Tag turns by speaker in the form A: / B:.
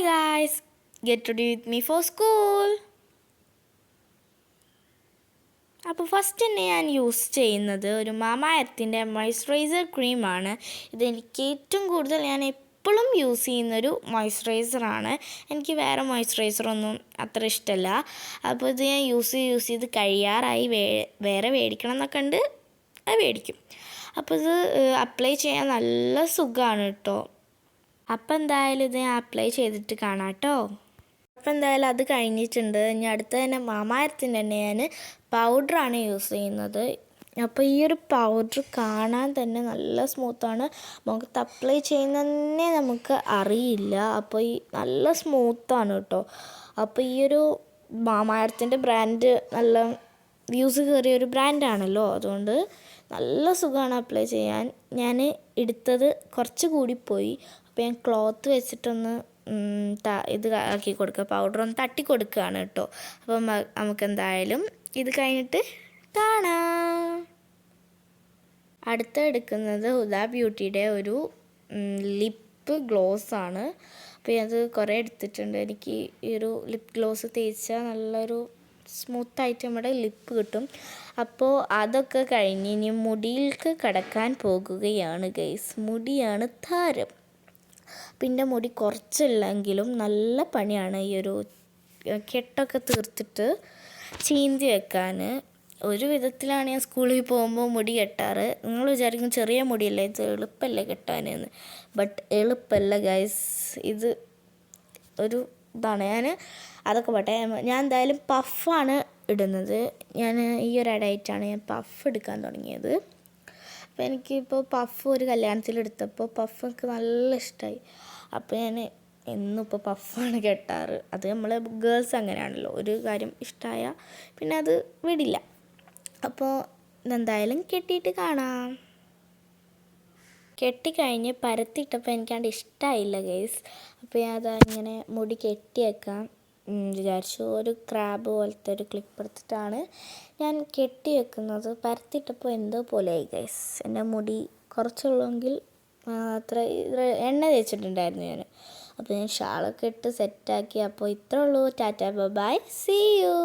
A: Hi guys, get ready with me for school. അപ്പോൾ first തന്നെ ഞാൻ യൂസ് ചെയ്യുന്നത് ഒരു മാമ എർത്തിൻ്റെ മോയ്സ്ചറൈസർ ക്രീമാണ്. ഇതെനിക്ക് ഏറ്റവും കൂടുതൽ ഞാൻ എപ്പോഴും യൂസ് ചെയ്യുന്നൊരു മോയ്സ്ചറൈസറാണ്. എനിക്ക് വേറെ മോയ്സ്ചറൈസറൊന്നും അത്ര ഇഷ്ടമല്ല. അപ്പോൾ ഇത് ഞാൻ യൂസ് ചെയ്ത് കഴിയാറായി. വേറെ മേടിക്കണം എന്നൊക്കെ ഉണ്ട്, അത് മേടിക്കും. അപ്പോൾ ഇത് അപ്ലൈ ചെയ്യാൻ നല്ല സുഖമാണ് കേട്ടോ. അപ്പോൾ എന്തായാലും ഇത് ഞാൻ അപ്ലൈ ചെയ്തിട്ട് കാണാം കേട്ടോ. അപ്പോൾ എന്തായാലും അത് കഴിഞ്ഞിട്ടുണ്ട്. ഇനി അടുത്ത തന്നെ മാമ എർത്തിൻ്റെ തന്നെ ഞാൻ പൗഡറാണ് യൂസ് ചെയ്യുന്നത്. അപ്പോൾ ഈ ഒരു പൗഡർ കാണാൻ തന്നെ നല്ല സ്മൂത്താണ്. മുഖത്ത് അപ്ലൈ ചെയ്യുന്നതന്നെ നമുക്ക് അറിയില്ല. അപ്പോൾ ഈ നല്ല സ്മൂത്താണ് കേട്ടോ. അപ്പോൾ ഈ ഒരു മാമ എർത്തിൻ്റെ ബ്രാൻഡ് നല്ല വ്യൂസ് കയറിയൊരു ബ്രാൻഡാണല്ലോ, അതുകൊണ്ട് നല്ല സുഖമാണ് അപ്ലൈ ചെയ്യാൻ. ഞാൻ എടുത്തത് കുറച്ച് കൂടിപ്പോയി. അപ്പോൾ ഞാൻ ക്ലോത്ത് വെച്ചിട്ടൊന്ന് ഇത് ആക്കി കൊടുക്കുക, പൗഡറൊന്ന് തട്ടി കൊടുക്കുകയാണ് കേട്ടോ. അപ്പം നമുക്കെന്തായാലും ഇത് കഴിഞ്ഞിട്ട് കാണാം. അടുത്ത എടുക്കുന്നത് ഹുദ ബ്യൂട്ടിയുടെ ഒരു ലിപ്പ് ഗ്ലോസ്സാണ്. അപ്പോൾ അത് കുറേ എടുത്തിട്ടുണ്ട്. എനിക്ക് ഈ ഒരു ലിപ്പ് ഗ്ലോസ് തേച്ചാൽ നല്ലൊരു സ്മൂത്തായിട്ട് നമ്മുടെ ലിപ്പ് കിട്ടും. അപ്പോൾ അതൊക്കെ കഴിഞ്ഞ് ഇനി മുടിയിലേക്ക് കടക്കാൻ പോകുകയാണ് ഗൈസ്. മുടിയാണ് താരം. പിന്നെ മുടി കുറച്ചുള്ളെങ്കിലും നല്ല പണിയാണ് ഈ ഒരു കെട്ടൊക്കെ തീർത്തിട്ട് ചീന്തി വെക്കാൻ. ഒരു വിധത്തിലാണ് ഞാൻ സ്കൂളിൽ പോകുമ്പോൾ മുടി കെട്ടാറ്. നിങ്ങൾ വിചാരിക്കും ചെറിയ മുടിയല്ലേ, ഇത് എളുപ്പമല്ലേ കെട്ടാനെന്ന്. ബട്ട് എളുപ്പമല്ല ഗൈസ്, ഇത് ഒരു ഇതാണ്. അതൊക്കെ പോട്ടെ. ഞാൻ എന്തായാലും പഫാണ് ഇടുന്നത്. ഞാൻ ഈ ഒരു ഇടയായിട്ടാണ് ഞാൻ പഫ് എടുക്കാൻ തുടങ്ങിയത്. അപ്പോൾ എനിക്കിപ്പോൾ പഫ് ഒരു കല്യാണത്തിലെടുത്തപ്പോൾ പഫ് എനിക്ക് നല്ല ഇഷ്ടമായി. അപ്പോൾ ഞാൻ എന്നും ഇപ്പോൾ പഫാണ് കെട്ടാറ്. അത് നമ്മൾ ഗേൾസ് അങ്ങനെയാണല്ലോ, ഒരു കാര്യം ഇഷ്ടമായാൽ പിന്നെ അത് വിടില്ല. അപ്പോൾ എന്തായാലും കെട്ടിയിട്ട് കാണാം. കെട്ടിക്കഴിഞ്ഞ് പരത്തിയിട്ടപ്പോൾ എനിക്കത് ഇഷ്ടമായില്ല ഗൈസ്. അപ്പോൾ ഞാൻ അത് ഇങ്ങനെ മുടി കെട്ടി വെക്കാം വിചാരിച്ചു. ഒരു ക്രാബ് പോലത്തെ ഒരു ക്ലിപ്പ് എടുത്തിട്ടാണ് ഞാൻ കെട്ടി വെക്കുന്നത്. പരത്തിയിട്ടപ്പോൾ എന്തോ പോലെയായി ഗൈസ്. എൻ്റെ മുടി കുറച്ചുള്ളെങ്കിൽ അത്ര എണ്ണ തേച്ചിട്ടുണ്ടായിരുന്നു ഞാൻ. അപ്പോൾ ഞാൻ ഷാളൊക്കെ ഇട്ട് സെറ്റാക്കി. അപ്പോൾ ഇത്രേ ഉള്ളൂ. Tata bye, see U.